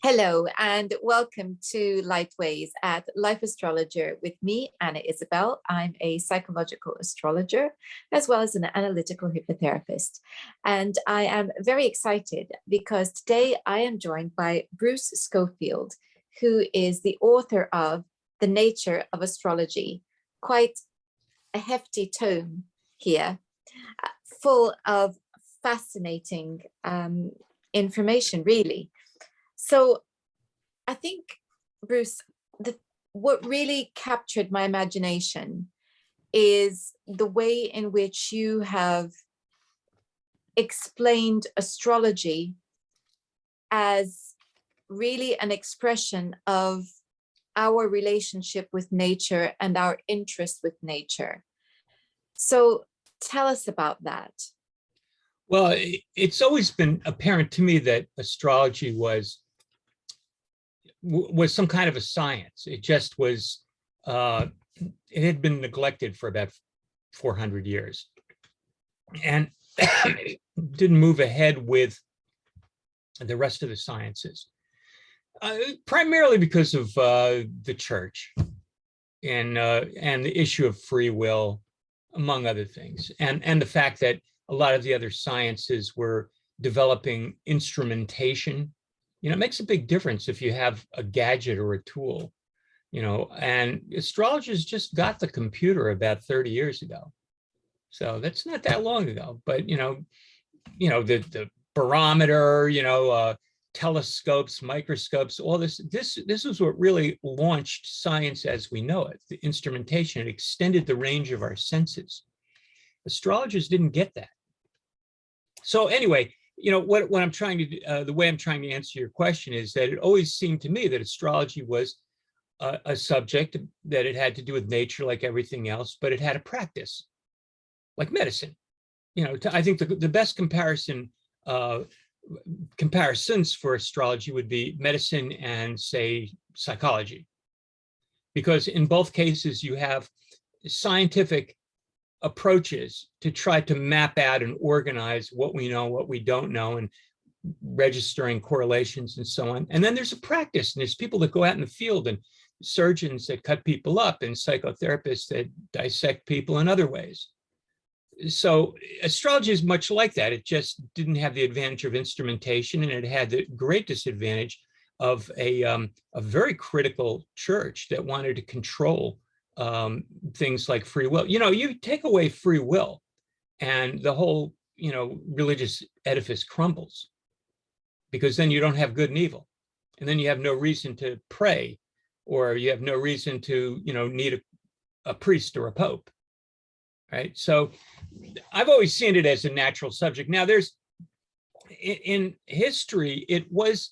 Hello and welcome to Lightways at Life Astrologer with me, Anna Isabel. I'm a psychological astrologer as well as an analytical hypnotherapist. And I am very excited because today I am joined by Bruce Scofield, who is the author of The Nature of Astrology. Quite a hefty tome here, full of fascinating information, really. So I think, Bruce, what really captured my imagination is the way in which you have explained astrology as really an expression of our relationship with nature and our interest with nature. So tell us about that. Well, it's always been apparent to me that astrology was some kind of a science. It just was, it had been neglected for about 400 years and didn't move ahead with the rest of the sciences, primarily because of the church and the issue of free will, among other things, and the fact that a lot of the other sciences were developing instrumentation. It makes a big difference if you have a gadget or a tool, and astrologers just got the computer about 30 years ago. So that's not that long ago, but, the barometer, telescopes, microscopes, all this is what really launched science as we know it. The instrumentation, it extended the range of our senses. Astrologers didn't get that. So anyway, what I'm trying to, the way I'm trying to answer your question is that it always seemed to me that astrology was a subject that it had to do with nature like everything else, but it had a practice like medicine. I think the best comparisons for astrology would be medicine and, say, psychology, because in both cases you have scientific approaches to try to map out and organize what we know, what we don't know, and registering correlations and so on. And then there's a practice, and there's people that go out in the field, and surgeons that cut people up, and psychotherapists that dissect people in other ways. So astrology is much like that. It just didn't have the advantage of instrumentation, and it had the great disadvantage of a very critical church that wanted to control things like free will. You take away free will and the whole, religious edifice crumbles, because then you don't have good and evil. And then you have no reason to pray, or you have no reason to, need a priest or a pope, right? So I've always seen it as a natural subject. Now in history, it was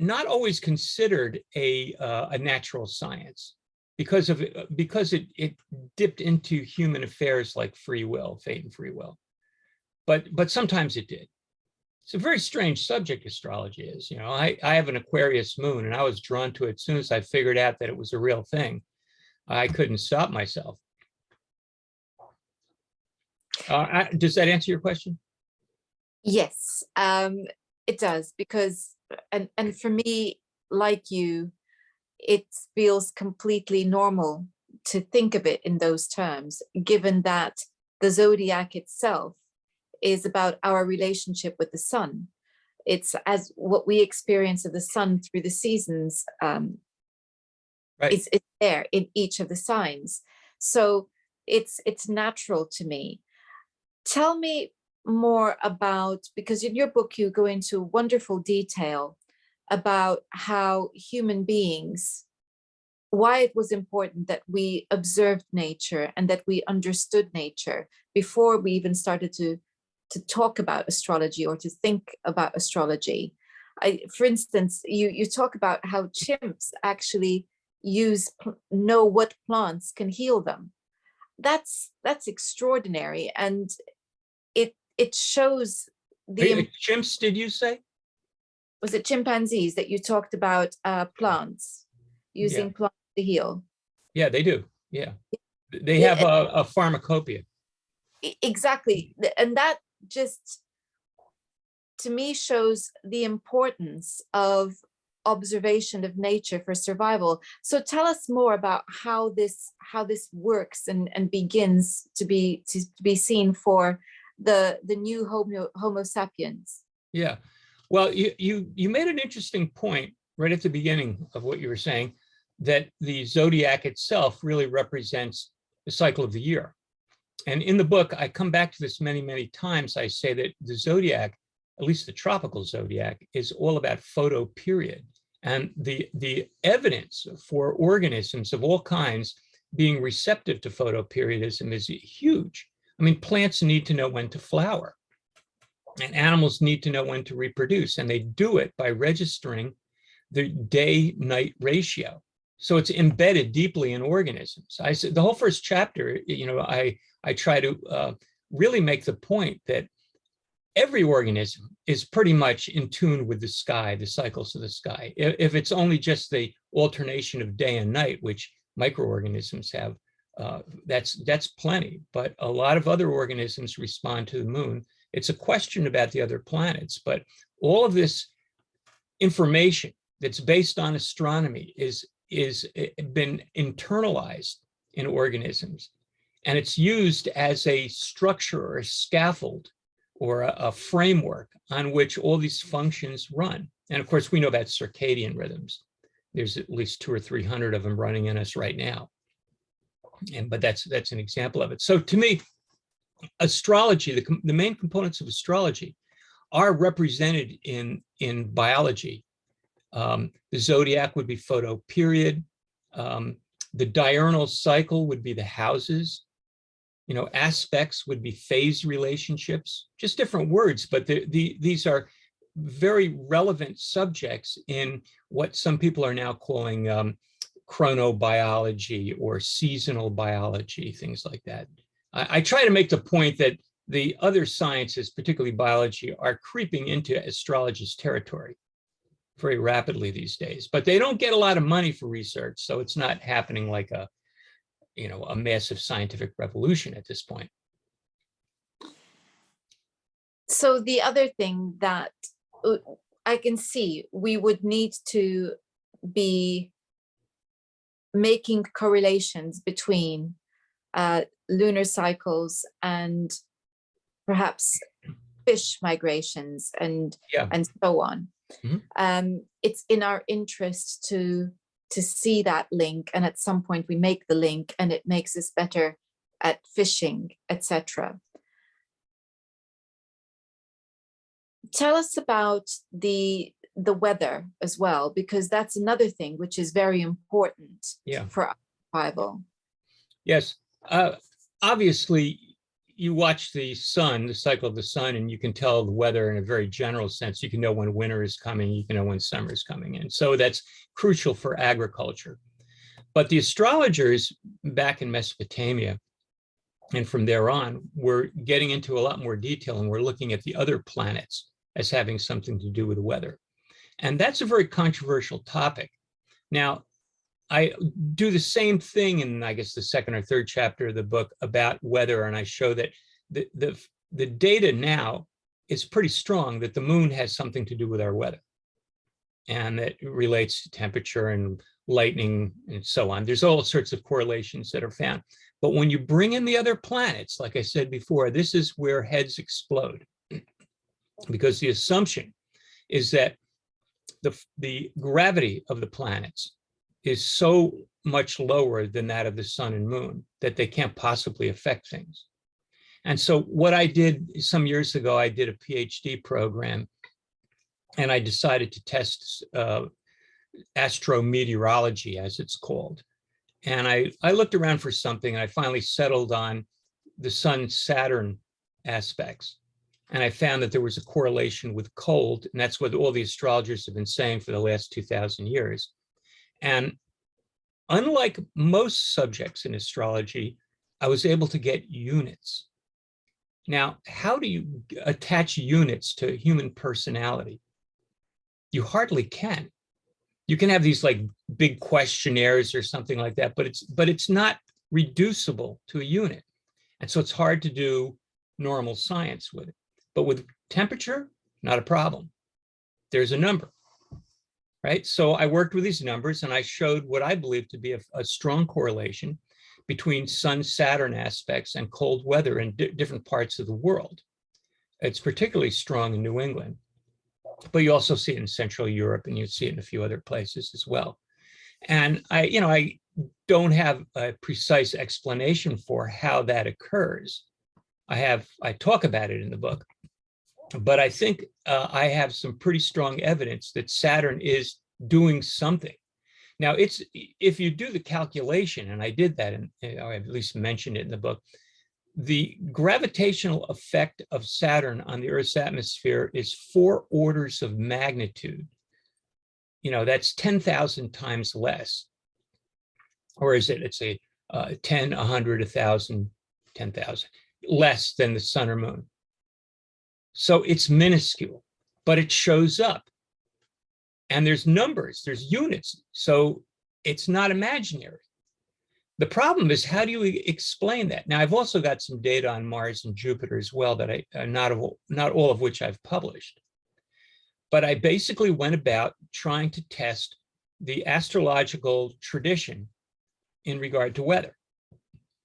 not always considered a natural science, because it dipped into human affairs like free will, fate and free will. But sometimes it did. It's a very strange subject, astrology is. I have an Aquarius moon, and I was drawn to it as soon as I figured out that it was a real thing. I couldn't stop myself. Does that answer your question? Yes, it does, because, and for me, like you, it feels completely normal to think of it in those terms, given that the zodiac itself is about our relationship with the sun. It's as what we experience of the sun through the seasons, right. It's there in each of the signs. So it's natural to me. Tell me more about, because in your book you go into wonderful detail about how human beings, why it was important that we observed nature and that we understood nature before we even started to talk about astrology or to think about astrology. For instance, you talk about how chimps actually know what plants can heal them. That's extraordinary, and it shows the chimps, did you say? Was it chimpanzees that you talked about plants, using plants to heal? Yeah, they do. Yeah, they have a pharmacopoeia. Exactly. And that just, to me, shows the importance of observation of nature for survival. So tell us more about how this works and begins to be seen for the new Homo sapiens. Yeah. Well, you made an interesting point right at the beginning of what you were saying, that the zodiac itself really represents the cycle of the year. And in the book, I come back to this many, many times. I say that the zodiac, at least the tropical zodiac, is all about photoperiod. And the evidence for organisms of all kinds being receptive to photoperiodism is huge. I mean, plants need to know when to flower, and animals need to know when to reproduce, and they do it by registering the day-night ratio. So it's embedded deeply in organisms. I said the whole first chapter, I try to really make the point that every organism is pretty much in tune with the sky, the cycles of the sky. If it's only just the alternation of day and night, which microorganisms have, that's plenty. But a lot of other organisms respond to the moon. It's a question about the other planets, but all of this information that's based on astronomy is been internalized in organisms, and it's used as a structure or a scaffold or a framework on which all these functions run. And of course, we know about circadian rhythms. There's at least 200 or 300 of them running in us right now. But that's an example of it. So to me, astrology, the main components of astrology are represented in biology. The zodiac would be photoperiod. The diurnal cycle would be the houses. Aspects would be phase relationships, just different words, but these are very relevant subjects in what some people are now calling chronobiology or seasonal biology, things like that. I try to make the point that the other sciences, particularly biology, are creeping into astrology's territory very rapidly these days, but they don't get a lot of money for research, so it's not happening like a massive scientific revolution at this point. So the other thing that I can see we would need to be making correlations between lunar cycles and perhaps fish migrations and so on. Mm-hmm. It's in our interest to see that link, and at some point we make the link and it makes us better at fishing, etc. Tell us about the weather as well, because that's another thing which is very important for our survival. Yes. Obviously, you watch the sun, the cycle of the sun, and you can tell the weather in a very general sense. You can know when winter is coming, you can know when summer is coming. And so that's crucial for agriculture. But the astrologers back in Mesopotamia, and from there on, were getting into a lot more detail, and we're looking at the other planets as having something to do with weather. And that's a very controversial topic. Now, I do the same thing in, I guess, the second or third chapter of the book about weather, and I show that the data now is pretty strong that the moon has something to do with our weather, and that relates to temperature and lightning and so on. There's all sorts of correlations that are found. But when you bring in the other planets, like I said before, this is where heads explode, because the assumption is that the gravity of the planets is so much lower than that of the sun and moon that they can't possibly affect things. And so what I did some years ago, I did a PhD program, and I decided to test astrometeorology, as it's called. And I looked around for something, and I finally settled on the Sun-Saturn aspects. And I found that there was a correlation with cold, and that's what all the astrologers have been saying for the last 2,000 years. And unlike most subjects in astrology, I was able to get units. Now, how do you attach units to human personality? You hardly can. You can have these like big questionnaires or something like that, but it's not reducible to a unit. And so it's hard to do normal science with it. But with temperature, not a problem. There's a number. right? So I worked with these numbers and I showed what I believe to be a strong correlation between Sun-Saturn aspects and cold weather in different parts of the world. It's particularly strong in New England, but you also see it in Central Europe and you see it in a few other places as well. And I don't have a precise explanation for how that occurs. I talk about it in the book, but I think I have some pretty strong evidence that Saturn is doing something. Now, if you do the calculation, and I did that, and I at least mentioned it in the book, the gravitational effect of Saturn on the Earth's atmosphere is 4 orders of magnitude. That's 10,000 times less. Or is it, it's a 10, 100, 1,000, 10,000, less than the sun or moon. So it's minuscule, but it shows up. And there's numbers, there's units. So it's not imaginary. The problem is, how do you explain that? Now, I've also got some data on Mars and Jupiter as well that not all of which I've published. But I basically went about trying to test the astrological tradition in regard to weather.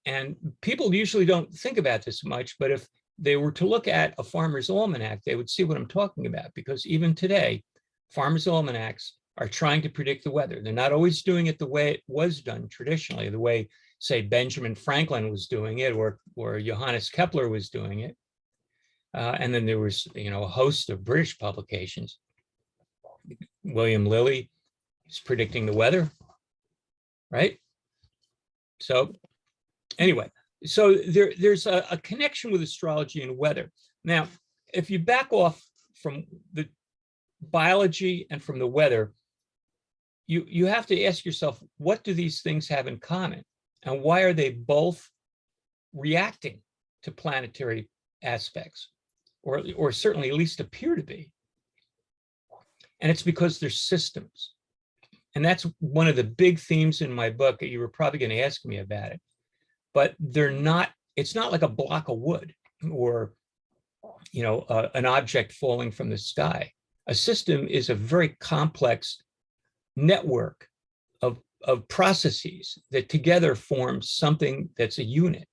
And people usually don't think about this much, but if they were to look at a farmer's almanac, they would see what I'm talking about, because even today, farmers' almanacs are trying to predict the weather. They're not always doing it the way it was done traditionally, the way, say, Benjamin Franklin was doing it, or Johannes Kepler was doing it. And then there was, a host of British publications. William Lilly is predicting the weather, right? So anyway, so there's a connection with astrology and weather. Now, if you back off from the biology and from the weather, you have to ask yourself, what do these things have in common? And why are they both reacting to planetary aspects, or certainly at least appear to be? And it's because they're systems. And that's one of the big themes in my book. You were probably going to ask me about it, but it's not like a block of wood or, an object falling from the sky. A system is a very complex network of processes that together form something that's a unit.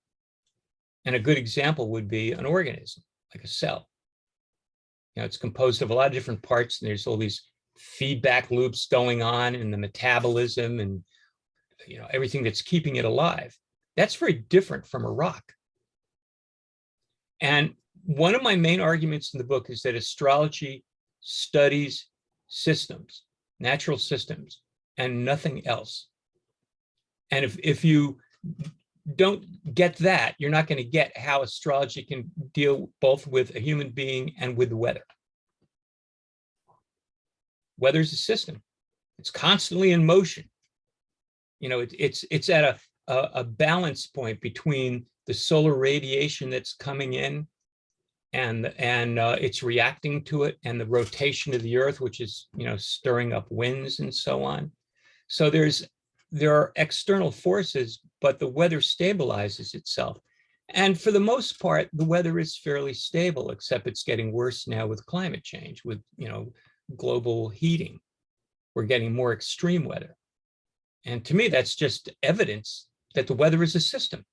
And a good example would be an organism, like a cell. It's composed of a lot of different parts, and there's all these feedback loops going on in the metabolism and everything that's keeping it alive. That's very different from a rock. And one of my main arguments in the book is that astrology studies systems, natural systems, and nothing else. And if you don't get that, you're not going to get how astrology can deal both with a human being and with the weather. Weather is a system. It's constantly in motion. It's at a balance point between the solar radiation that's coming in and it's reacting to it, and the rotation of the Earth, which is stirring up winds and so on. So there are external forces, but the weather stabilizes itself. And for the most part, the weather is fairly stable, except it's getting worse now with climate change, with global heating. We're getting more extreme weather. And to me, that's just evidence that the weather is a system.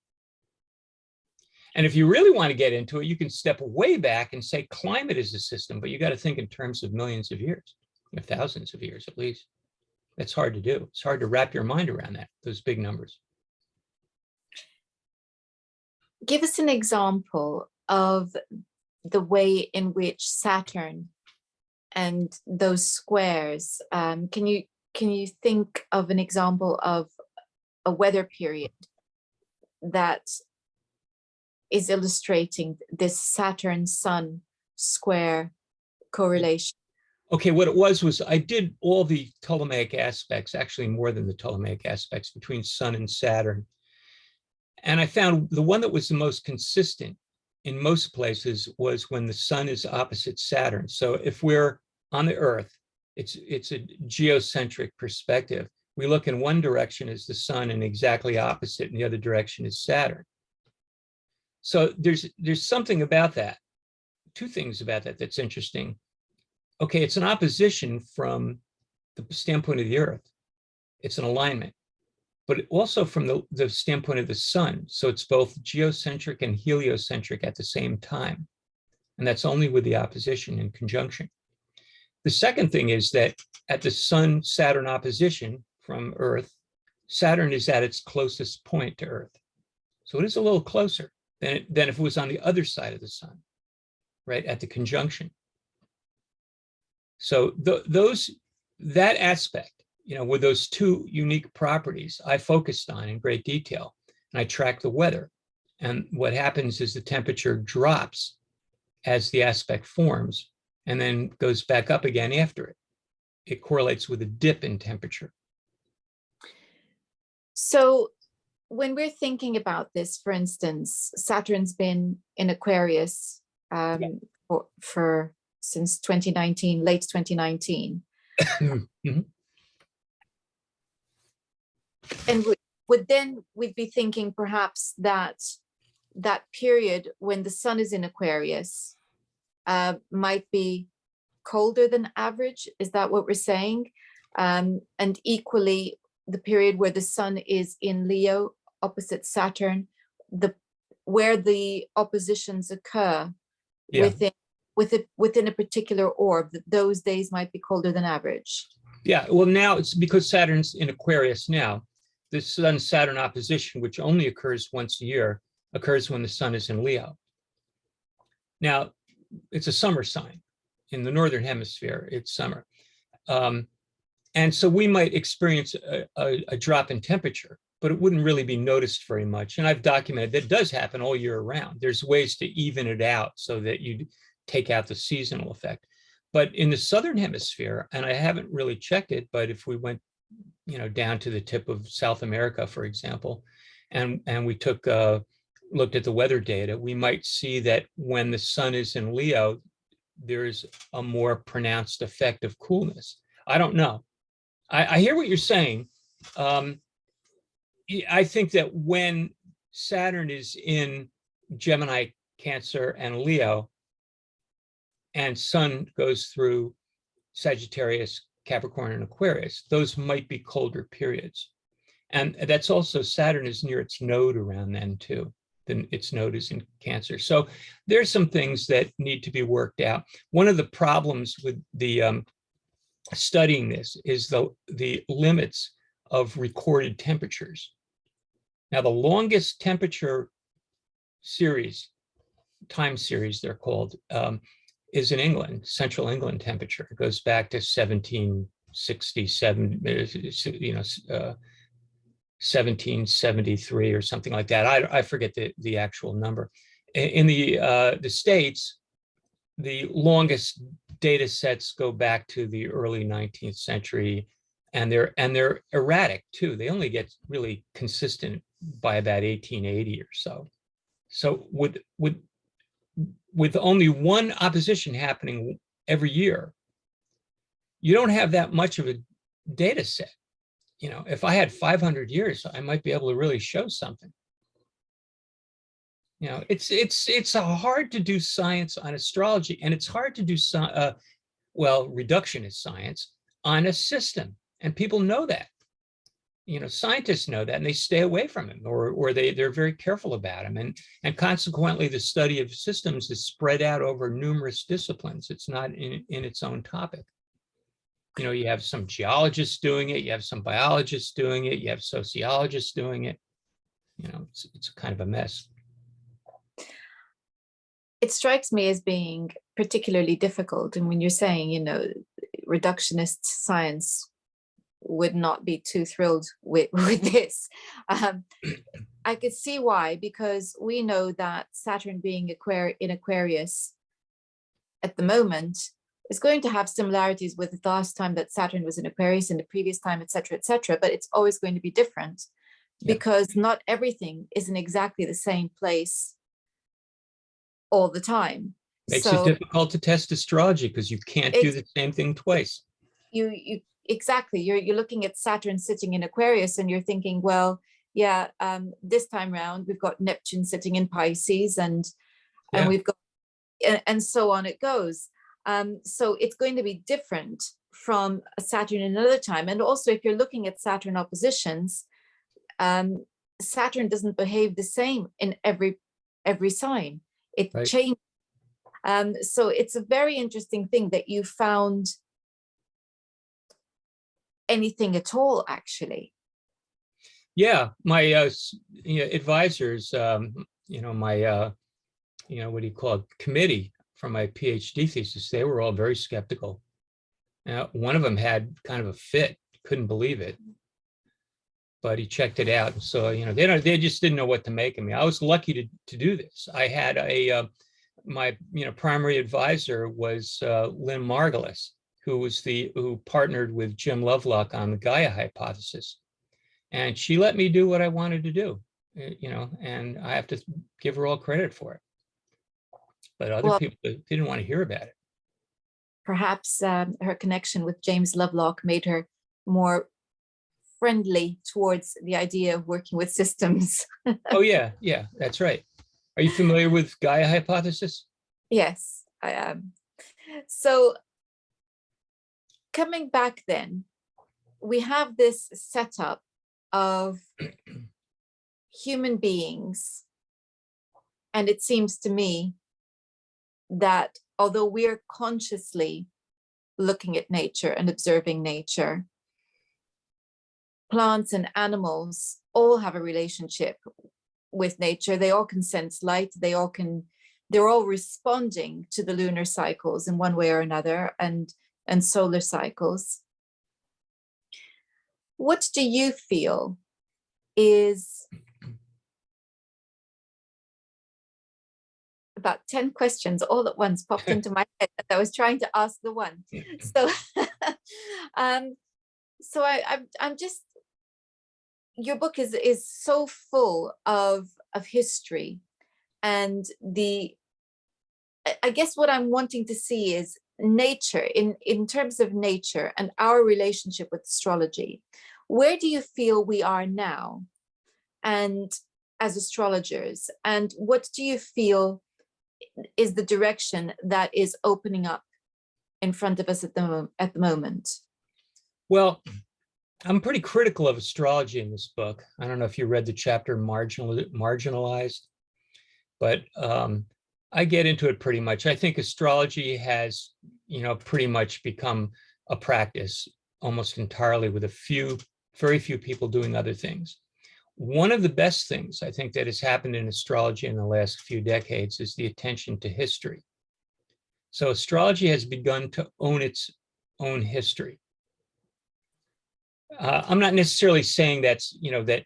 And if you really want to get into it, you can step way back and say climate is a system, but you got to think in terms of millions of years, thousands of years at least. That's hard to do. It's hard to wrap your mind around that, those big numbers. Give us an example of the way in which Saturn and those squares, can you think of an example of a weather period that is illustrating this Saturn-Sun square correlation? Okay, what it was I did all the Ptolemaic aspects, actually more than the Ptolemaic aspects, between Sun and Saturn. And I found the one that was the most consistent in most places was when the Sun is opposite Saturn. So if we're on the Earth, it's a geocentric perspective. We look in one direction as the Sun and exactly opposite in the other direction is Saturn. So there's something about that, two things about that that's interesting. Okay, it's an opposition from the standpoint of the Earth, it's an alignment, but also from the standpoint of the sun. So it's both geocentric and heliocentric at the same time. And that's only with the opposition in conjunction. The second thing is that at the Sun-Saturn opposition from Earth, Saturn is at its closest point to Earth. So it is a little closer than if it was on the other side of the sun, right, at the conjunction. So that aspect, with those two unique properties, I focused on in great detail, and I tracked the weather. And what happens is the temperature drops as the aspect forms and then goes back up again after it. It correlates with a dip in temperature. So when we're thinking about this, for instance, Saturn's been in Aquarius for since 2019, late 2019. Mm-hmm. And we'd be thinking perhaps that period when the sun is in Aquarius might be colder than average. Is that what we're saying? And equally, the period where the sun is in Leo opposite Saturn, where the oppositions occur within a particular orb, those days might be colder than average. Yeah, well, now it's because Saturn's in Aquarius now. The Sun-Saturn opposition, which only occurs once a year, occurs when the sun is in Leo. Now, it's a summer sign. In the Northern Hemisphere, it's summer. And so we might experience a drop in temperature, but it wouldn't really be noticed very much. And I've documented that does happen all year round. There's ways to even it out so that you take out the seasonal effect. But in the Southern Hemisphere, and I haven't really checked it, but if we went down to the tip of South America, for example, and we looked at the weather data, we might see that when the sun is in Leo, there's a more pronounced effect of coolness. I don't know. I hear what you're saying. I think that when Saturn is in Gemini, Cancer, and Leo, and Sun goes through Sagittarius, Capricorn, and Aquarius, those might be colder periods. And that's also Saturn is near its node around then too. Then its node is in Cancer. So there's some things that need to be worked out. One of the problems with the studying this is the limits of recorded temperatures. Now, the longest temperature time series they're called, is in England, Central England temperature. It goes back to 1767, 1773 or something like that. I forget the actual number. In the States, the longest data sets go back to the early 19th century, and they're erratic too. They only get really consistent by about 1880 or so. So with only one opposition happening every year, you don't have that much of a data set. If I had 500 years, I might be able to really show something. It's hard to do science on astrology, and it's hard to do reductionist science on a system, and people know that. Scientists know that, and they stay away from him, or they're very careful about him, and consequently, the study of systems is spread out over numerous disciplines. It's not in its own topic. You have some geologists doing it, you have some biologists doing it, you have sociologists doing it. It's kind of a mess. It strikes me as being particularly difficult. And when you're saying, reductionist science would not be too thrilled with this, I could see why, because we know that Saturn being in Aquarius at the moment is going to have similarities with the last time that Saturn was in Aquarius and the previous time, et cetera, but it's always going to be different because not everything is in exactly the same place all the time. Makes it difficult to test astrology because you can't do the same thing twice. Exactly. You're looking at Saturn sitting in Aquarius and you're thinking, well, this time round we've got Neptune sitting in Pisces and we've got and so on it goes. So it's going to be different from a Saturn in another time. And also, if you're looking at Saturn oppositions, Saturn doesn't behave the same in every sign. It Right. changes. So it's a very interesting thing that you found anything at all, actually. Yeah, my advisors, my what do you call it, committee for my PhD thesis, they were all very skeptical. One of them had kind of a fit, couldn't believe it, but he checked it out. And so, they just didn't know what to make of me. I was lucky to do this. I had my primary advisor was Lynn Margulis, who partnered with Jim Lovelock on the Gaia hypothesis. And she let me do what I wanted to do, and I have to give her all credit for it. But other people didn't want to hear about it. Perhaps her connection with James Lovelock made her more friendly towards the idea of working with systems. Oh, yeah, that's right. Are you familiar with Gaia hypothesis? Yes, I am. So coming back then, we have this setup of human beings. And it seems to me that although we're consciously looking at nature and observing nature, plants and animals all have a relationship with nature. They all can sense light. They're all responding to the lunar cycles in one way or another, and solar cycles. What do you feel is about 10 questions all at once popped into my head that I was trying to ask the one. So, so I'm just, your book is so full of history, and I guess what I'm wanting to see is nature in terms of nature and our relationship with astrology. Where do you feel we are now, and as astrologers, and what do you feel is the direction that is opening up in front of us at the moment? Well, I'm pretty critical of astrology in this book. I don't know if you read the chapter Marginalized, but I get into it pretty much. I think astrology has, pretty much become a practice almost entirely, with very few people doing other things. One of the best things I think that has happened in astrology in the last few decades is the attention to history. So astrology has begun to own its own history. I'm not necessarily saying that's, that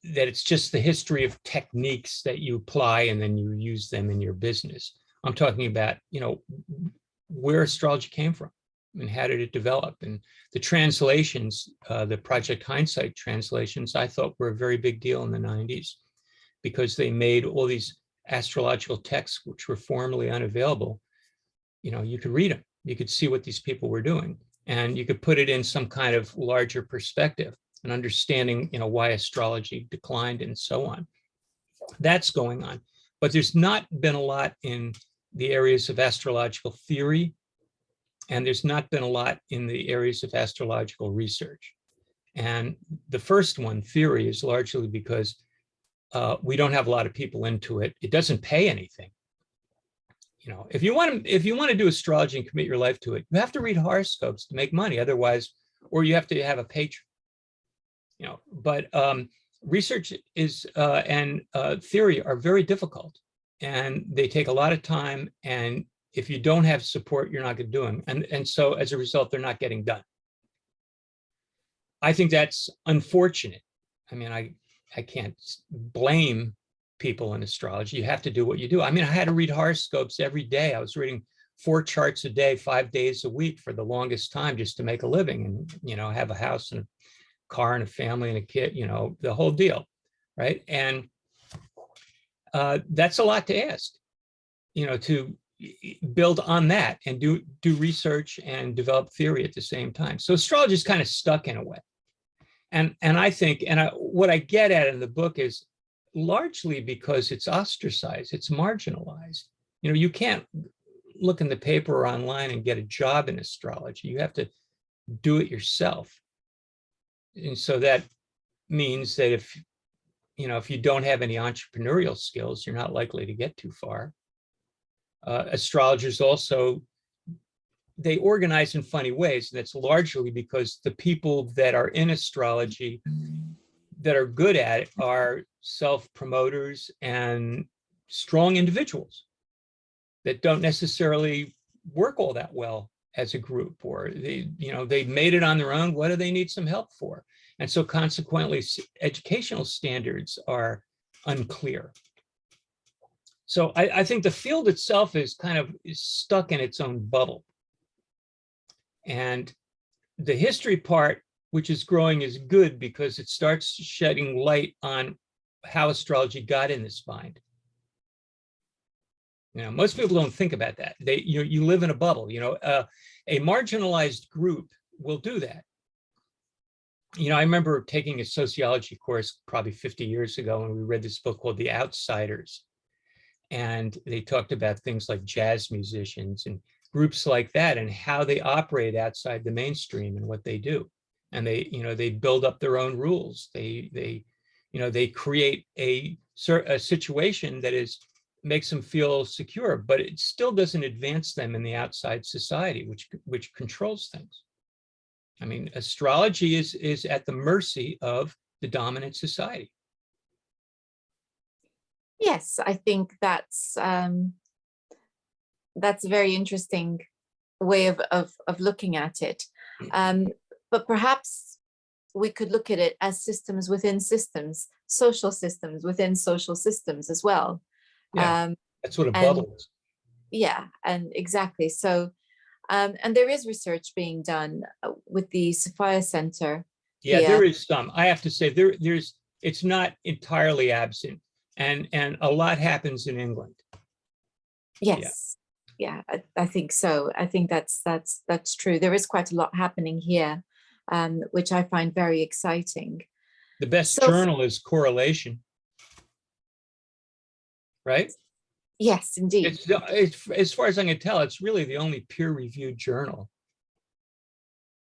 it's just the history of techniques that you apply and then you use them in your business. I'm talking about, where astrology came from and how did it develop. And the translations, the Project Hindsight translations, I thought were a very big deal in the 90s, because they made all these astrological texts, which were formerly unavailable. You could read them, you could see what these people were doing, and you could put it in some kind of larger perspective and understanding, why astrology declined and so on. That's going on. But there's not been a lot in the areas of astrological theory, and there's not been a lot in the areas of astrological research. And the first one, theory, is largely because we don't have a lot of people into it. It doesn't pay anything. If you want to do astrology and commit your life to it, you have to read horoscopes to make money. Otherwise, or you have to have a patron. But research is and theory are very difficult, and they take a lot of time. And if you don't have support, you're not going to do them. And so as a result, they're not getting done. I think that's unfortunate. I mean, I can't blame people in astrology. You have to do what you do. I mean, I had to read horoscopes every day. I was reading 4 charts a day, 5 days a week for the longest time, just to make a living and, have a house and a car and a family and a kid, the whole deal. Right. And that's a lot to ask, to build on that and do research and develop theory at the same time. So astrology is kind of stuck in a way. And I think, what I get at in the book is largely because it's ostracized, it's marginalized. You can't look in the paper or online and get a job in astrology. You have to do it yourself. And so that means that if you don't have any entrepreneurial skills, you're not likely to get too far. Astrologers also, they organize in funny ways, and that's largely because the people that are in astrology that are good at it are self-promoters and strong individuals that don't necessarily work all that well as a group, or they made it on their own. What do they need some help for? And so consequently, educational standards are unclear. So I think the field itself is stuck in its own bubble. And the history part, which is growing, is good because it starts shedding light on how astrology got in this bind. Most people don't think about that. You live in a bubble. A marginalized group will do that. I remember taking a sociology course probably 50 years ago, and we read this book called The Outsiders. And they talked about things like jazz musicians and groups like that and how they operate outside the mainstream and what they do. And they build up their own rules. They create a situation that makes them feel secure, but it still doesn't advance them in the outside society, which controls things. I mean, astrology is at the mercy of the dominant society. Yes, I think that's a very interesting way of looking at it. But perhaps we could look at it as systems within systems, social systems within social systems as well. Yeah, that's what a bubble is. Yeah, and exactly. So, and there is research being done with the Sophia Center. Yeah, here. there is some. I have to say, it's not entirely absent, and a lot happens in England. Yes, yeah, I think so. I think that's true. There is quite a lot happening here, which I find very exciting. The best journal is Correlation, right? Yes, indeed. It's as far as I can tell, it's really the only peer-reviewed journal.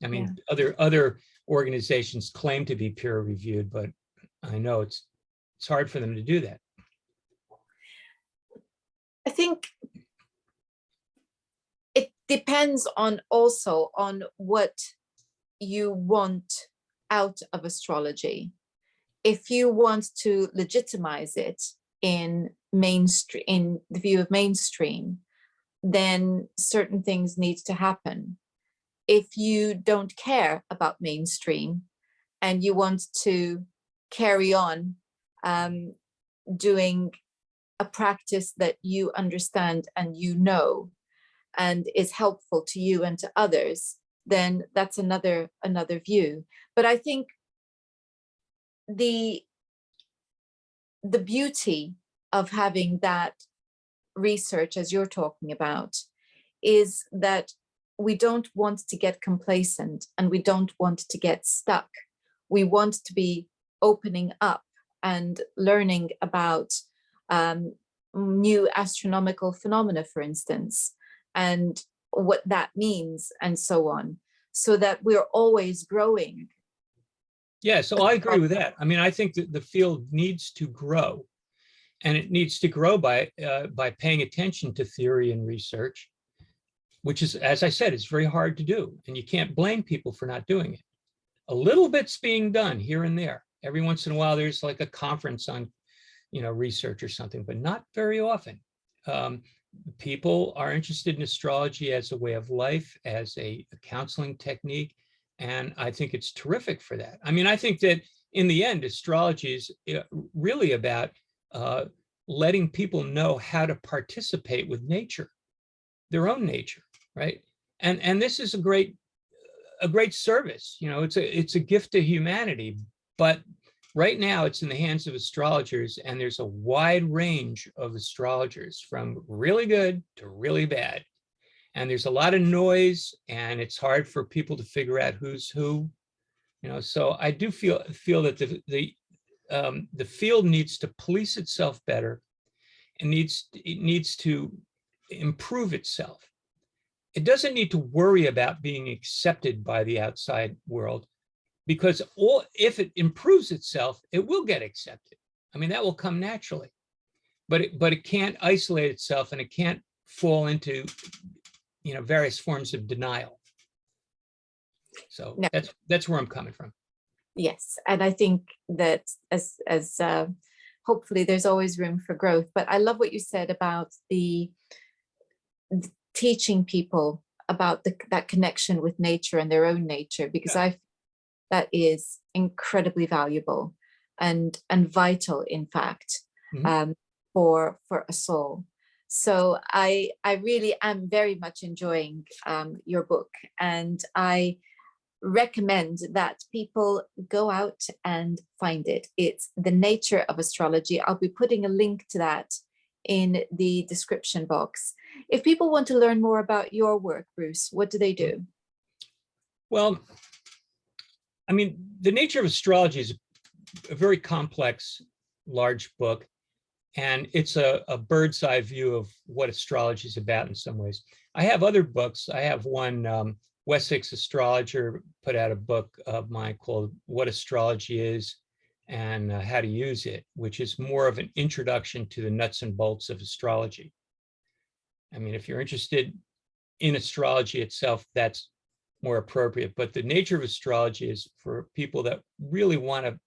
I mean, other organizations claim to be peer-reviewed, but I know it's hard for them to do that. I think it depends also on what you want out of astrology. If you want to legitimize it in the view of mainstream, then certain things need to happen. If you don't care about mainstream and you want to carry on doing a practice that you understand and and is helpful to you and to others, then that's another view. But I think the beauty of having that research, as you're talking about, is that we don't want to get complacent and we don't want to get stuck. We want to be opening up and learning about new astronomical phenomena, for instance, and what that means and so on, so that we're always growing. Yeah, so I agree with that. I mean, I think that the field needs to grow, and it needs to grow by paying attention to theory and research, which is, as I said, it's very hard to do, and you can't blame people for not doing it. A little bit's being done here and there. Every once in a while, there's like a conference on, research or something, but not very often. People are interested in astrology as a way of life, as a counseling technique, and I think it's terrific for that. I mean, I think that in the end, astrology is really about letting people know how to participate with nature, their own nature, right? And this is a great service. It's a gift to humanity, but right now it's in the hands of astrologers, and there's a wide range of astrologers from really good to really bad. And there's a lot of noise, and it's hard for people to figure out who's who. So I do feel that the field needs to police itself better, and it needs to improve itself. It doesn't need to worry about being accepted by the outside world, because if it improves itself, it will get accepted. I mean, that will come naturally, but it can't isolate itself, and it can't fall into, various forms of denial. So No. that's where I'm coming from. Yes, and I think that as hopefully there's always room for growth. But I love what you said about the teaching people about that connection with nature and their own nature, because Yeah. that is incredibly valuable and vital, in fact, Mhm. for a soul. So I really am very much enjoying your book, and I recommend that people go out and find it. It's The Nature of Astrology. I'll be putting a link to that in the description box. If people want to learn more about your work, Bruce, what do they do? Well, I mean, The Nature of Astrology is a very complex, large book, and it's a bird's eye view of what astrology is about in some ways. I have other books. I have one, Wessex astrologer put out a book of mine called What Astrology Is and How to Use It, which is more of an introduction to the nuts and bolts of astrology. I mean, if you're interested in astrology itself, that's more appropriate. But The Nature of Astrology is for people that really want to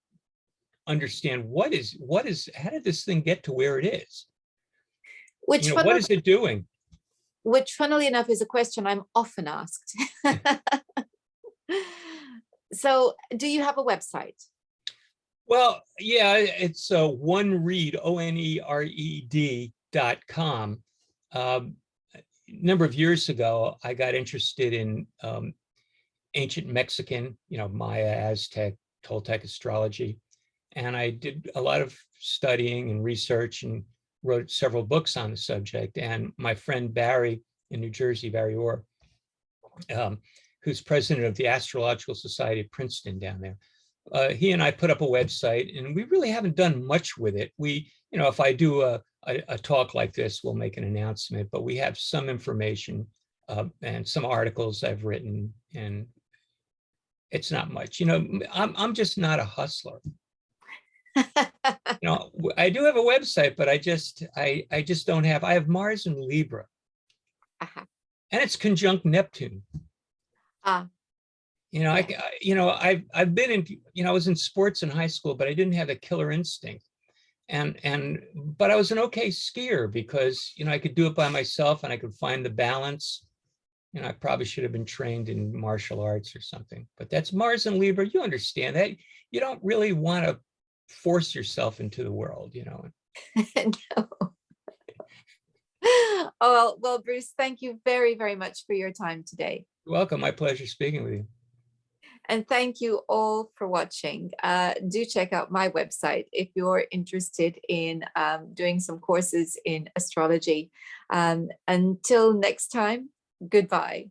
understand what is, how did this thing get to where it is? Which, What is it doing? funnily enough, is a question I'm often asked. So, do you have a website? Well, yeah, it's OneRead, ONERED.com. A number of years ago, I got interested in ancient Mexican, Maya, Aztec, Toltec astrology. And I did a lot of studying and research and wrote several books on the subject. And my friend Barry in New Jersey, Barry Orr, who's president of the Astrological Society of Princeton down there, he and I put up a website, and we really haven't done much with it. We, if I do a talk like this, we'll make an announcement, but we have some information and some articles I've written, and it's not much. I'm just not a hustler. I do have a website, but I just don't have. I have Mars in Libra, Uh-huh. and it's conjunct Neptune. Yeah. I've been in. I was in sports in high school, but I didn't have a killer instinct, but I was an okay skier because I could do it by myself and I could find the balance. I probably should have been trained in martial arts or something. But that's Mars in Libra. You understand that. You don't really want to force yourself into the world, No. Oh, well, Bruce, thank you very, very much for your time today. You're welcome. My pleasure speaking with you. And thank you all for watching. Do check out my website if you're interested in doing some courses in astrology. Until next time, goodbye.